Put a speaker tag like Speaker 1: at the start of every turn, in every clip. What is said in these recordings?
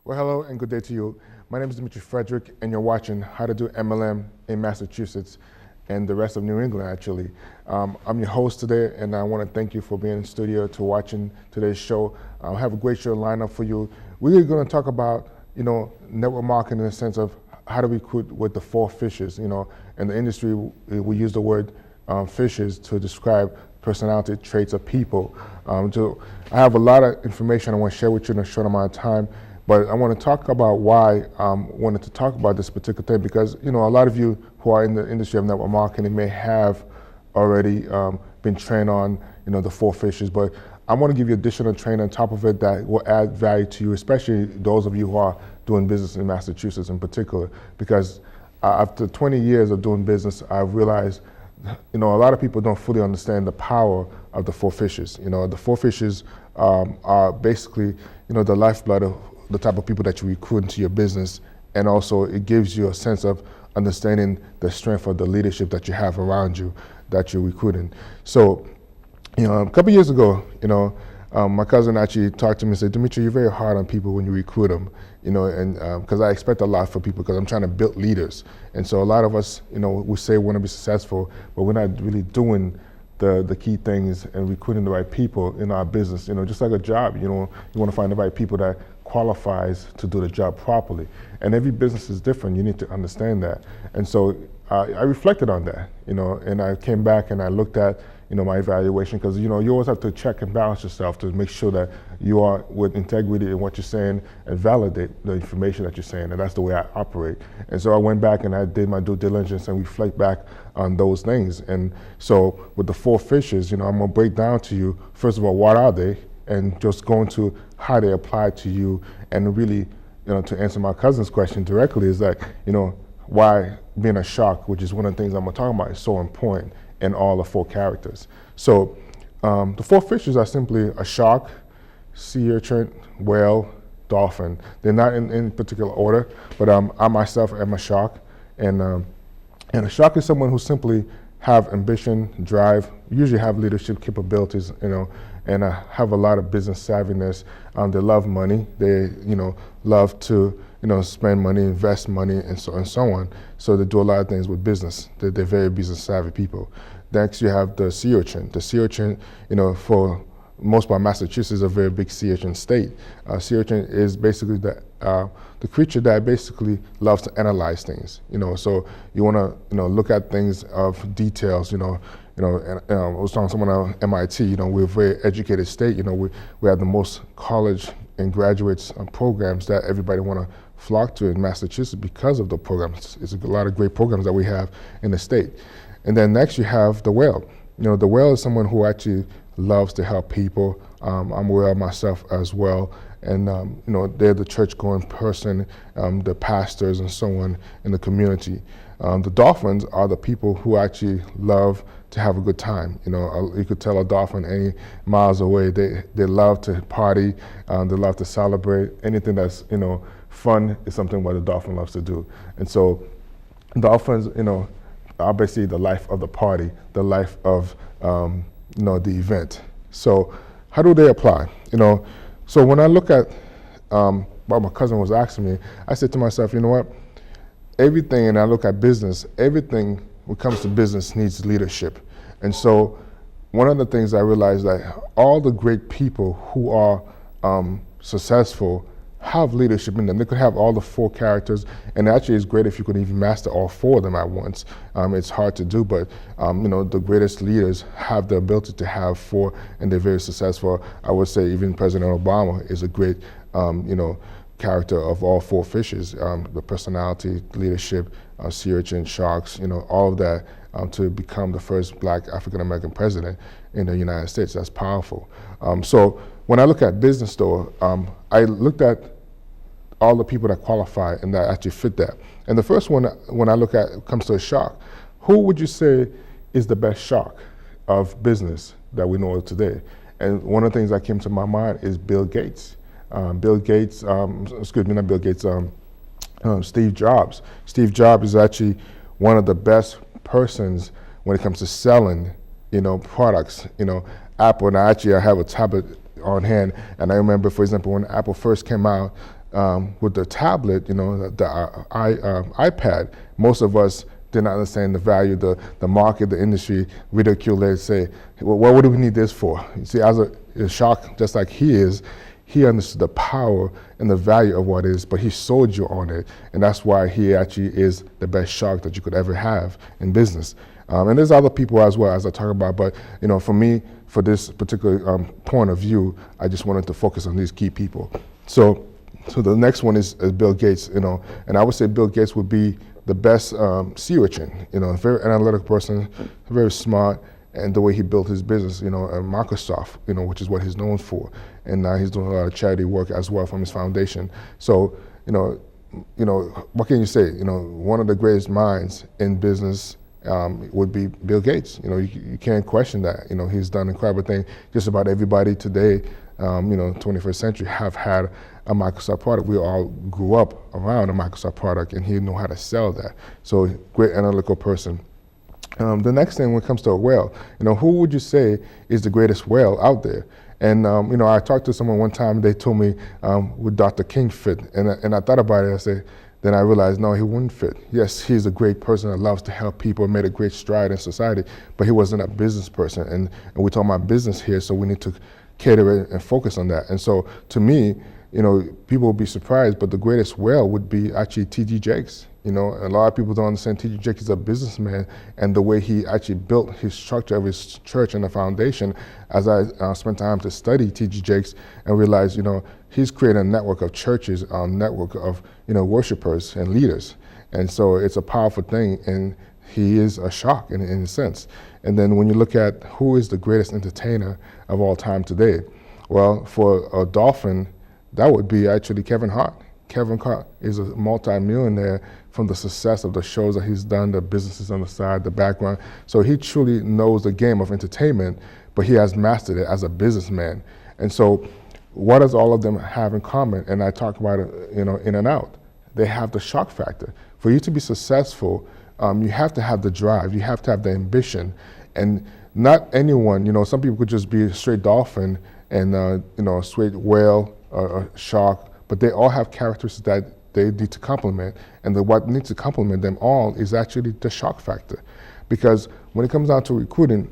Speaker 1: Well, hello and good day to you. My name is Dimitri Frederick, and you're watching How to Do MLM in Massachusetts and the rest of New England, actually. I'm your host today, and I want to thank you for being in the studio to watching today's show. I have a great show lined up for you. We're going to talk about, network marketing in the sense of how to recruit with the four fishes. In the industry, we use the word fishes to describe personality traits of people. So I have a lot of information I want to share with you in a short amount of time. But I want to talk about why I wanted to talk about this particular thing because, a lot of you who are in the industry of network marketing may have already been trained on, the four fishes. But I want to give you additional training on top of it that will add value to you, especially those of you who are doing business in Massachusetts in particular. Because after 20 years of doing business, I've realized, a lot of people don't fully understand the power of the four fishes. The four fishes are basically, the lifeblood of the type of people that you recruit into your business, and also it gives you a sense of understanding the strength of the leadership that you have around you that you're recruiting. So, a couple years ago, my cousin actually talked to me and said, Dimitri, you're very hard on people when you recruit them, and because I expect a lot for people because I'm trying to build leaders. And so a lot of us, we say we want to be successful, but we're not really doing the key things and recruiting the right people in our business. Just like a job, you want to find the right people that qualifies to do the job properly. And every business is different. You need to understand that. And so I reflected on that, and I came back and I looked at, my evaluation, because, you always have to check and balance yourself to make sure that you are with integrity in what you're saying and validate the information that you're saying. And that's the way I operate. And so I went back and I did my due diligence and reflect back on those things. And so with the four fishes, I'm going to break down to you, first of all, what are they? And just go into how they apply to you, and really, to answer my cousin's question directly is that, why being a shark, which is one of the things I'm gonna talk about, is so important in all the four characters. So the four fishes are simply a shark, sea urchin, whale, dolphin. They're not in any particular order, but I myself am a shark, and a shark is someone who simply have ambition, drive, usually have leadership capabilities, and have a lot of business savviness. They love money. They, love to, spend money, invest money, and so on. So they do a lot of things with business. They're very business savvy people. Next, you have the sea urchin. The sea urchin, for most part, Massachusetts is a very big sea urchin state. Sea urchin is basically the creature that basically loves to analyze things. So you want to, look at things of details. I was talking to someone at MIT. We're a very educated state. We have the most college and graduates programs that everybody want to flock to in Massachusetts because of the programs. It's a lot of great programs that we have in the state. And then next you have the whale. The whale is someone who actually loves to help people. I'm a whale myself as well. And they're the church-going person, the pastors and so on in the community. The dolphins are the people who actually love to have a good time. You could tell a dolphin any miles away. They love to party. They love to celebrate. Anything that's fun is something what a dolphin loves to do. And so dolphins, are basically the life of the party, the life of the event. So how do they apply? So when I look at what my cousin was asking me, I said to myself, you know what? Everything, and I look at business, everything when it comes to business needs leadership. And so one of the things I realized that all the great people who are successful have leadership in them. They could have all the four characters, and actually it's great if you could even master all four of them at once. It's hard to do, but the greatest leaders have the ability to have four, and they're very successful. I would say even President Obama is a great character of all four fishes, the personality, leadership, sea urchin, sharks, all of that to become the first black African-American president in the United States. That's powerful. So when I look at business though, I looked at all the people that qualify and that actually fit that. And the first one, when I look at, comes to a shark, who would you say is the best shark of business that we know of today? And one of the things that came to my mind is Bill Gates. Steve Jobs. Steve Jobs is actually one of the best persons when it comes to selling, products. Apple, and I have a tablet on hand, and I remember, for example, when Apple first came out, with the tablet, iPad, most of us did not understand the value, the market, the industry, ridicule it, say, well, what do we need this for? You see, as a shark, just like he is, he understood the power and the value of what it is, but he sold you on it. And that's why he actually is the best shark that you could ever have in business. And there's other people as well, as I talk about, but for me, for this particular point of view, I just wanted to focus on these key people. So the next one is Bill Gates, and I would say Bill Gates would be the best sea urchin, a very analytical person, very smart, and the way he built his business, Microsoft, which is what he's known for. And now he's doing a lot of charity work as well from his foundation. So, what can you say? One of the greatest minds in business would be Bill Gates. You can't question that. He's done incredible things. Just about everybody today, 21st century, have had a Microsoft product. We all grew up around a Microsoft product, and he knew how to sell that. So, great analytical person. The next thing, when it comes to a whale, who would you say is the greatest whale out there? And I talked to someone one time. They told me would Dr. King fit? And I thought about it. I said, then I realized no, he wouldn't fit. Yes, he's a great person that loves to help people, made a great stride in society, but he wasn't a business person. And we're talking about business here, so we need to cater it and focus on that. And so, to me, people will be surprised, but the greatest whale would be actually T.D. Jakes. A lot of people don't understand T.D. Jakes is a businessman, and the way he actually built his structure of his church and the foundation, as I spent time to study T.D. Jakes and realized, he's created a network of churches, a network of, worshipers and leaders. And so it's a powerful thing, and he is a shark in a sense. And then when you look at who is the greatest entertainer of all time today, well, for a dolphin, that would be actually Kevin Hart. Kevin Hart is a multi-millionaire from the success of the shows that he's done, the businesses on the side, the background. So he truly knows the game of entertainment, but he has mastered it as a businessman. And so what does all of them have in common? And I talk about it, in and out. They have the shock factor. For you to be successful, you have to have the drive, you have to have the ambition. And not anyone, some people could just be a straight dolphin and, a straight whale or a shark, but they all have characteristics that they need to complement. And what needs to complement them all is actually the shock factor. Because when it comes down to recruiting,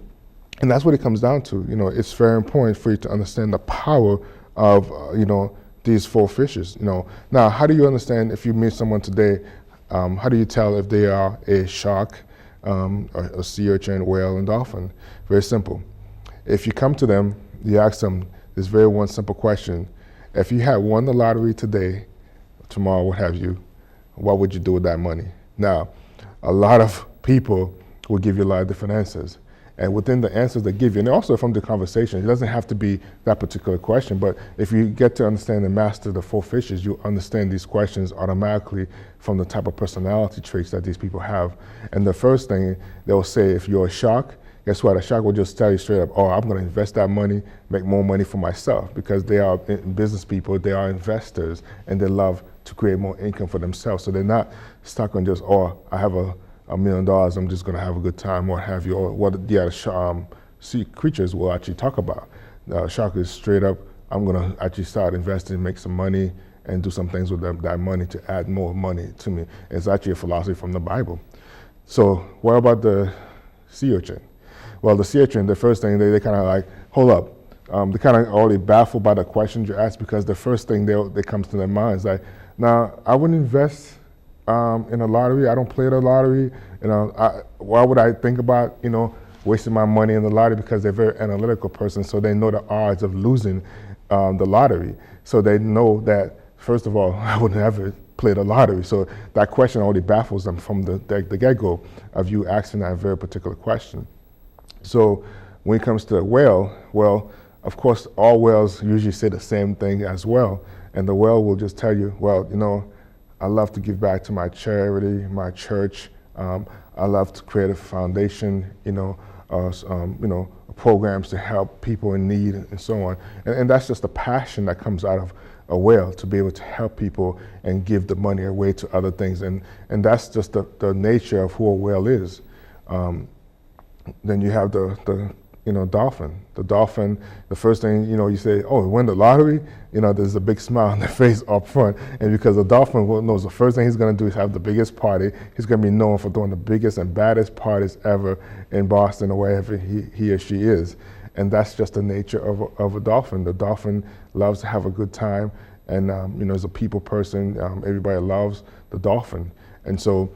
Speaker 1: and that's what it comes down to, it's very important for you to understand the power of, these four fishes. Now, how do you understand if you meet someone today, how do you tell if they are a shark, a sea urchin, whale, and dolphin? Very simple. If you come to them, you ask them this very one simple question. If you had won the lottery today, tomorrow, what have you, what would you do with that money? Now, a lot of people will give you a lot of different answers. And within the answers they give you, and also from the conversation, it doesn't have to be that particular question, but if you get to understand and master the four fishes, you understand these questions automatically from the type of personality traits that these people have. And the first thing they'll say, if you're a shark, guess what? A shark will just tell you straight up, I'm going to invest that money, make more money for myself, because they are business people, they are investors, and they love to create more income for themselves. So they're not stuck on just, I have $1 million, I'm just going to have a good time, or have you, or what the other sea creatures will actually talk about. Shark is straight up, I'm going to actually start investing, make some money, and do some things with that money to add more money to me. It's actually a philosophy from the Bible. So what about the sea urchin? Well, the sea urchin, the first thing, they kind of like, hold up. They're kind of already baffled by the questions you ask, because the first thing that comes to their mind is like, now, I wouldn't invest in a lottery. I don't play the lottery. Why would I think about, wasting my money in the lottery? Because they're a very analytical person, so they know the odds of losing the lottery. So they know that, first of all, I would never play the lottery. So that question already baffles them from the get-go of you asking that very particular question. So when it comes to a whale, well, of course, all whales usually say the same thing as well. And the whale will just tell you, I love to give back to my charity, my church. I love to create a foundation, programs to help people in need and so on. And that's just the passion that comes out of a whale, to be able to help people and give the money away to other things. And that's just the nature of who a whale is. Then you have the dolphin. The dolphin, the first thing, you say, oh, you win the lottery, there's a big smile on their face up front. And because the dolphin knows the first thing he's going to do is have the biggest party. He's going to be known for throwing the biggest and baddest parties ever in Boston or wherever he or she is. And that's just the nature of a dolphin. The dolphin loves to have a good time. And, as a people person, everybody loves the dolphin. And so,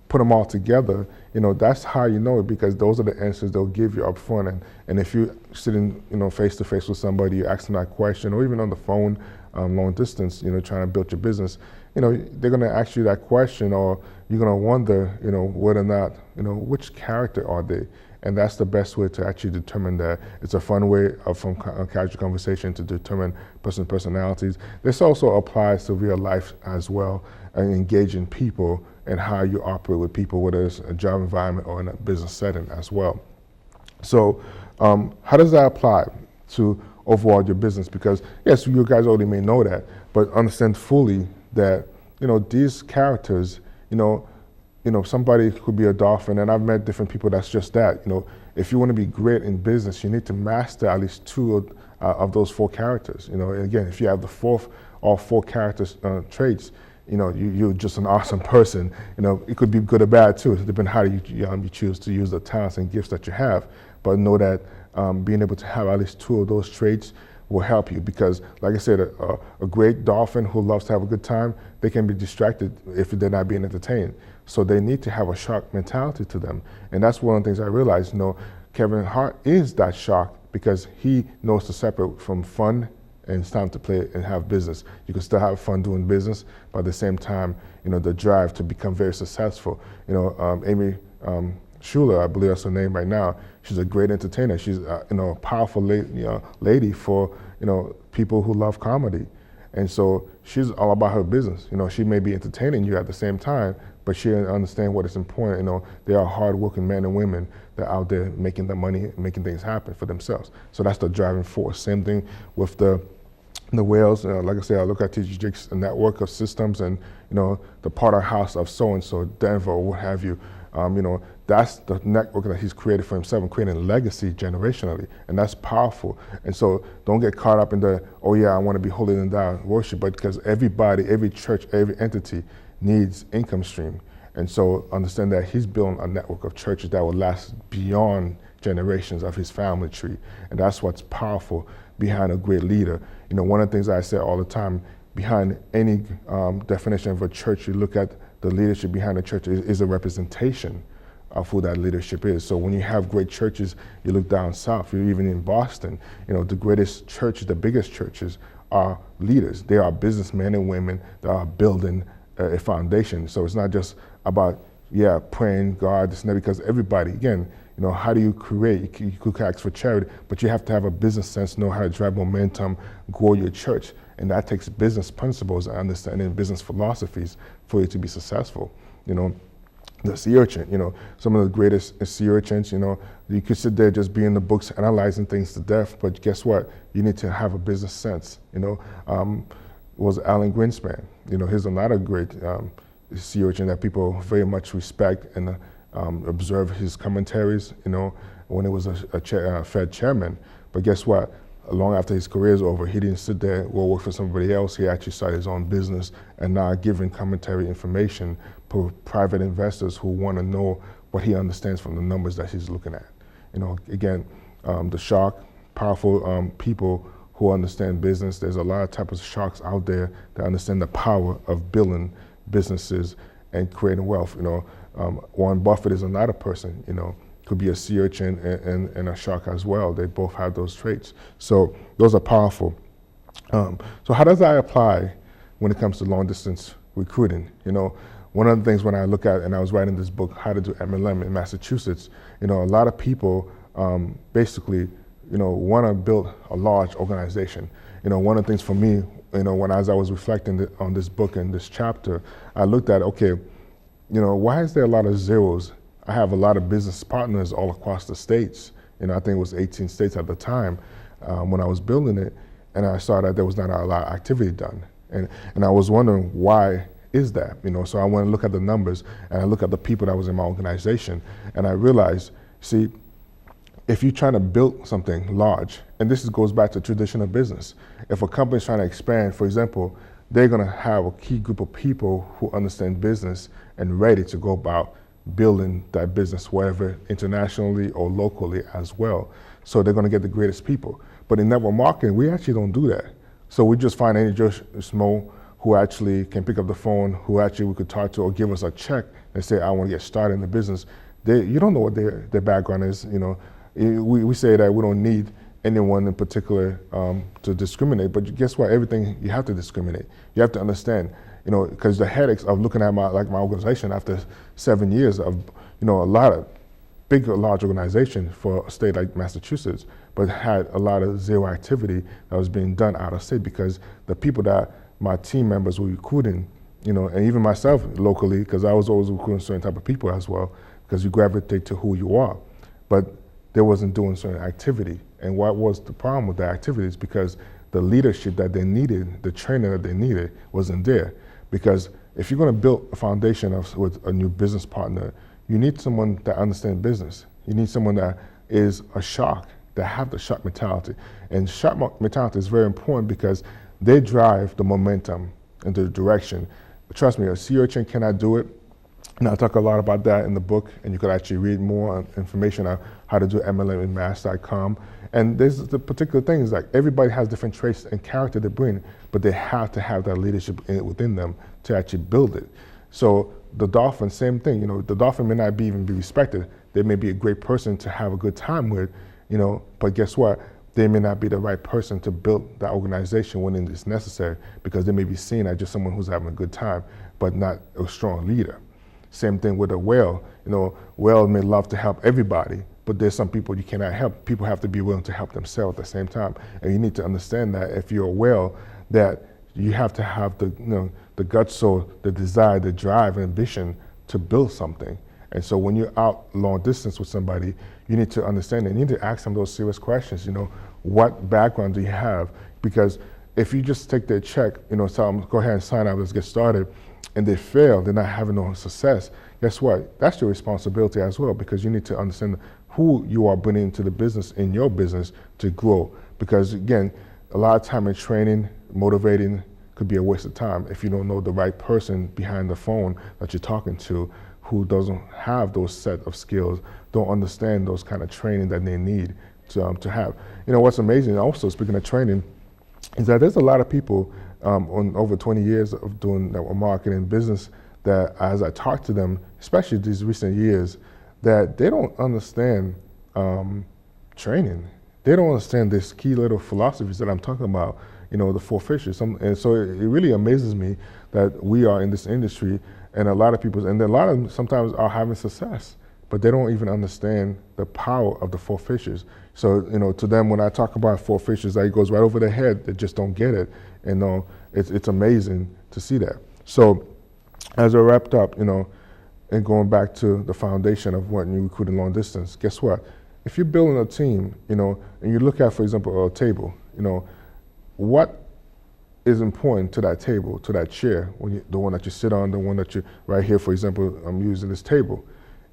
Speaker 1: put them all together, that's how you know it, because those are the answers they'll give you up front. And if you're sitting, face to face with somebody, you ask them that question, or even on the phone, long distance, trying to build your business, they're going to ask you that question, or you're going to wonder, whether or not, which character are they? And that's the best way to actually determine that. It's a fun way from a casual conversation to determine personalities. This also applies to real life as well, and engaging people and how you operate with people, whether it's a job environment or in a business setting as well. So how does that apply to overall your business? Because yes, you guys already may know that, but understand fully that, these characters, somebody could be a dolphin, and I've met different people that's just that. If you want to be great in business, you need to master at least two of those four characters. And again, if you have all four characters traits, you're just an awesome person. It could be good or bad too, depending how you choose to use the talents and gifts that you have. But know that being able to have at least two of those traits will help you, because like I said, a great dolphin who loves to have a good time, they can be distracted if they're not being entertained. So they need to have a shark mentality to them. And that's one of the things I realized, Kevin Hart is that shark, because he knows to separate from fun and it's time to play and have business. You can still have fun doing business, but at the same time, the drive to become very successful. Amy Schuler, I believe that's her name right now, she's a great entertainer. She's a powerful lady for people who love comedy. And so she's all about her business. She may be entertaining you at the same time, but she understands what is important. They are hardworking men and women that are out there making the money, making things happen for themselves. So that's the driving force. Same thing with the whales. Like I said, I look at TG Jake's network of systems, and the Potter House of so-and-so, Denver, or what have you. That's the network that he's created for himself and creating a legacy generationally, and that's powerful. And so don't get caught up in the, oh yeah, I want to be holier than thou worship, but because everybody, every church, every entity needs income stream. And so understand that he's building a network of churches that will last beyond generations of his family tree. And that's what's powerful behind a great leader. One of the things I say all the time, behind any definition of a church, you look at the leadership behind the church is a representation of who that leadership is. So when you have great churches, you look down south, you're even in Boston, the greatest churches, the biggest churches are leaders. They are businessmen and women that are building a foundation. So it's not just about, praying God, this and that, because everybody, again, how do you create? You could ask for charity, but you have to have a business sense, know how to drive momentum, grow your church. And that takes business principles and understanding business philosophies for you to be successful. The sea urchin, some of the greatest sea urchins, you could sit there just be in the books analyzing things to death, but guess what? You need to have a business sense. Was Alan Greenspan. He's another great sea urchin that people very much respect and observe his commentaries, when he was a Fed chairman. But guess what? Long after his career is over, he didn't sit there or work for somebody else. He actually started his own business and now giving commentary information for private investors who want to know what he understands from the numbers that he's looking at. Again, the shark, powerful people who understand business. There's a lot of types of sharks out there that understand the power of building businesses and creating wealth. Warren Buffett is another person, could be a sea urchin and a shark as well. They both have those traits. So those are powerful. So how does that apply when it comes to long distance recruiting? One of the things when I look at, and I was writing this book, How to Do MLM in Massachusetts, a lot of people basically, want to build a large organization. One of the things for me, as I was reflecting on this book and this chapter, I looked at, okay, why is there a lot of zeros? I have a lot of business partners all across the states. I think it was 18 states at the time when I was building it, and I saw that there was not a lot of activity done. And I was wondering, why is that? So I went and look at the numbers, and I look at the people that was in my organization, and I realized, see, if you're trying to build something large, and this goes back to traditional business, if a company is trying to expand, for example, they're going to have a key group of people who understand business and ready to go about building that business, whether internationally or locally as well. So they're going to get the greatest people. But in network marketing, we actually don't do that. So we just find any Joe Schmo who actually can pick up the phone, who actually we could talk to or give us a check and say, I want to get started in the business. You don't know what their background is. We say that we don't need anyone in particular to discriminate, but guess what? Everything you have to discriminate. You have to understand, because the headaches of looking at my organization after 7 years of, a lot of large organization for a state like Massachusetts, but had a lot of zero activity that was being done out of state because the people that my team members were recruiting, and even myself locally, because I was always recruiting certain type of people as well, because you gravitate to who you are, but they wasn't doing certain activity. And what was the problem with the activities? Because the leadership that they needed, the training that they needed, wasn't there. Because if you're going to build a foundation with a new business partner, you need someone that understands business. You need someone that is a shark, that have the shark mentality. And shark mentality is very important because they drive the momentum and the direction. Trust me, a sea urchin cannot do it. And I talk a lot about that in the book, and you could actually read more information on how to do MLM in mass.com. And there's the particular things, like everybody has different traits and character they bring, but they have to have that leadership within them to actually build it. So the dolphin, same thing, the dolphin may not even be respected. They may be a great person to have a good time with, but guess what? They may not be the right person to build that organization when it's necessary, because they may be seen as just someone who's having a good time, but not a strong leader. Same thing with a whale. Whale may love to help everybody, but there's some people you cannot help. People have to be willing to help themselves at the same time. And you need to understand that if you're a whale, that you have to have the guts or the desire, the drive and ambition to build something. And so when you're out long distance with somebody, you need to understand and you need to ask them those serious questions. What background do you have? Because if you just take their check, tell them, go ahead and sign up, let's get started, and they fail, they're not having no success, guess what? That's your responsibility as well, because you need to understand who you are bringing into the business, in your business, to grow. Because again, a lot of time in training, motivating, could be a waste of time if you don't know the right person behind the phone that you're talking to, who doesn't have those set of skills, don't understand those kind of training that they need to have. What's amazing also, speaking of training, is that there's a lot of people on over 20 years of doing network marketing business that as I talk to them, especially these recent years, that they don't understand training. They don't understand these key little philosophies that I'm talking about, the four fishes. And so it really amazes me that we are in this industry, and a lot of people, and a lot of them sometimes are having success, but they don't even understand the power of the four fishes. So, to them, when I talk about four fishes, that goes right over their head. They just don't get it. And it's amazing to see that. So, as I wrapped up, and going back to the foundation of what you recruit in long distance, guess what? If you're building a team, and you look at, for example, a table, what is important to that table, to that chair, the one that you sit on, the one that you, right here, for example, I'm using this table.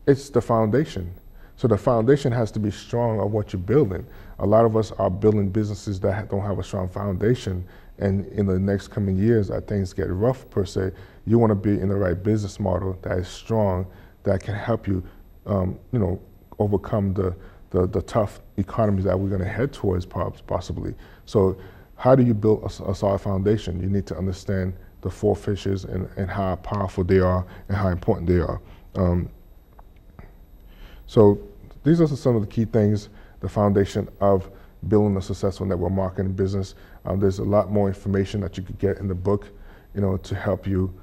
Speaker 1: It's the foundation. So the foundation has to be strong of what you're building. A lot of us are building businesses that don't have a strong foundation, and in the next coming years, as things get rough per se, you want to be in the right business model that is strong, that can help you, overcome the tough economies that we're going to head towards possibly. So how do you build a solid foundation? You need to understand the four fishes and how powerful they are and how important they are. So these are some of the key things, the foundation of building a successful network marketing business. There's a lot more information that you could get in the book, to help you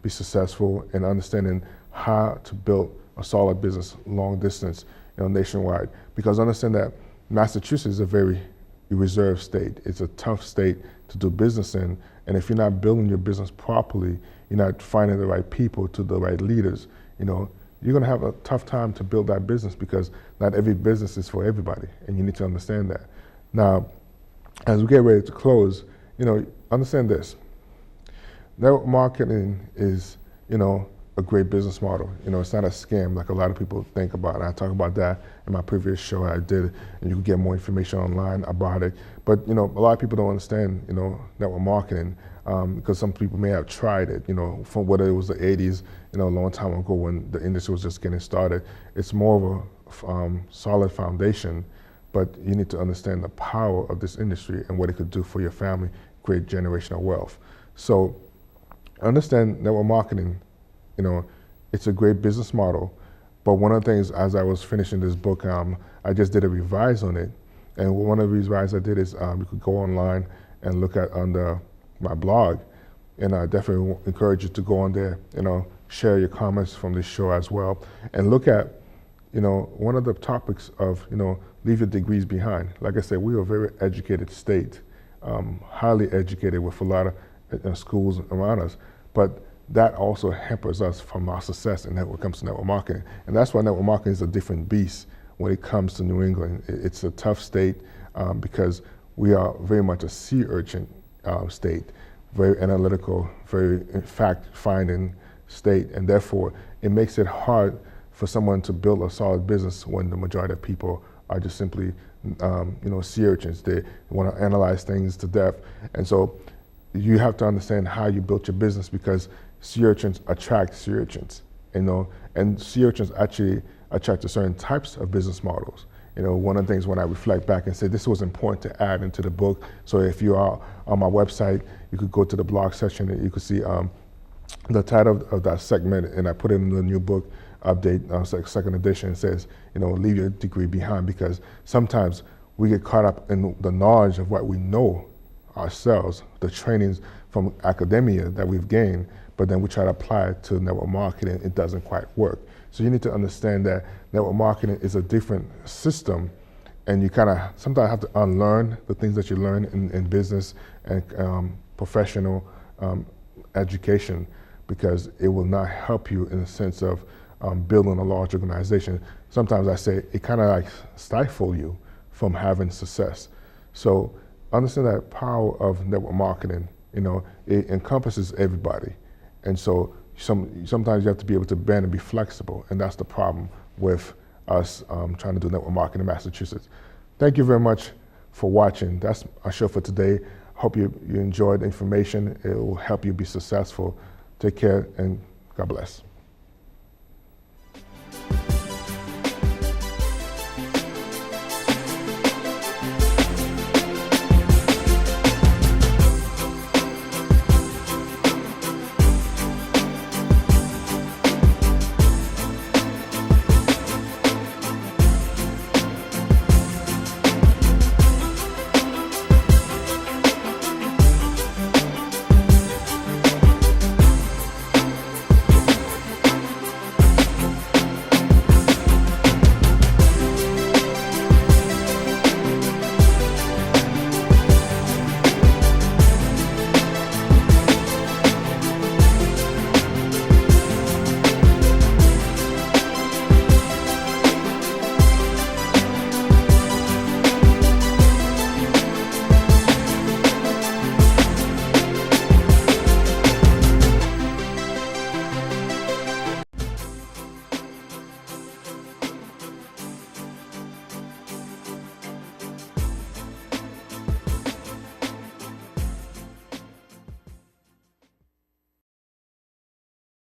Speaker 1: be successful in understanding how to build a solid business long distance, nationwide. Because understand that Massachusetts is a very reserved state. It's a tough state to do business in, and if you're not building your business properly, you're not finding the right people to the right leaders, you're going to have a tough time to build that business, because not every business is for everybody, and you need to understand that. Now, as we get ready to close, understand this. Network marketing is, a great business model. It's not a scam like a lot of people think about. And I talk about that in my previous show I did, and you can get more information online about it. But a lot of people don't understand, network marketing, because some people may have tried it, from whether it was the 80s, a long time ago when the industry was just getting started. It's more of a solid foundation, but you need to understand the power of this industry and what it could do for your family, create generational wealth. So understand network marketing. It's a great business model, but one of the things, as I was finishing this book, I just did a revise on it, and one of the revises I did is you could go online and look at under my blog, and I definitely encourage you to go on there, share your comments from this show as well, and look at, one of the topics of, leave your degrees behind. Like I said, we are a very educated state, highly educated with a lot of schools around us, but that also hampers us from our success when it comes to network marketing. And that's why network marketing is a different beast when it comes to New England. It's a tough state because we are very much a sea urchin state, very analytical, very fact-finding state, and therefore it makes it hard for someone to build a solid business when the majority of people are just simply, sea urchins. They want to analyze things to death, and so you have to understand how you built your business, because sea urchins attract sea urchins, and sea urchins actually attract to certain types of business models. One of the things when I reflect back and say this was important to add into the book. So if you are on my website, you could go to the blog section and you could see the title of that segment, and I put it in the new book update, second edition. It says, leave your degree behind, because sometimes we get caught up in the knowledge of what we know ourselves, the trainings from academia that we've gained, but then we try to apply it to network marketing. It doesn't quite work. So you need to understand that network marketing is a different system, and you kind of sometimes have to unlearn the things that you learn in business and professional education, because it will not help you in the sense of building a large organization. Sometimes I say it kind of like stifles you from having success. So understand that power of network marketing, it encompasses everybody. And so sometimes you have to be able to bend and be flexible, and that's the problem with us trying to do network marketing in Massachusetts. Thank you very much for watching. That's our show for today. Hope you enjoyed the information. It will help you be successful. Take care, and God bless.